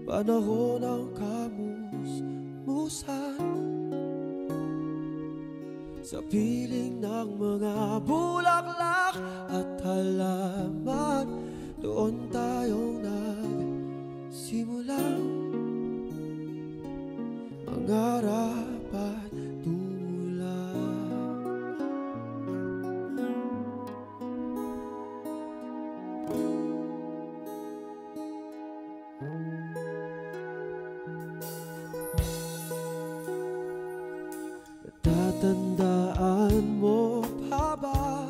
panahon ng kamusmusan. Sa piling ng mga bulaklak at halaman, doon tayong nagsimulang mangarap at tumulong. Natatandaan mo pa ba?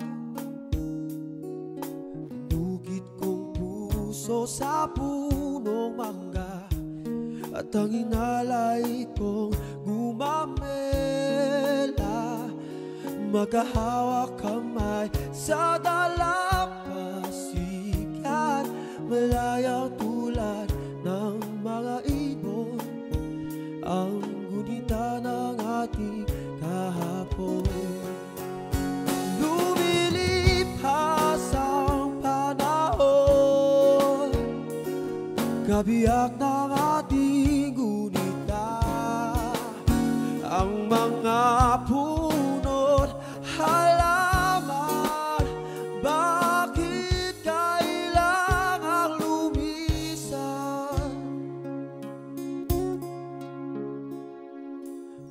Inugit kong puso sa punong mangga, at ang inalay kong gumamela, magkahawak kamay sa dalampasigan, malayang tulad ng mga ibon, ang gunita ng ating kahapon. Lumilipas ang panahon, kabiyak ng ating gunita, ang mga puno't halaman, bakit kailangang lumisan?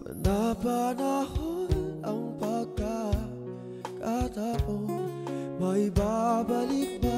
Panapanahon ang pagkakataon, may babalik ba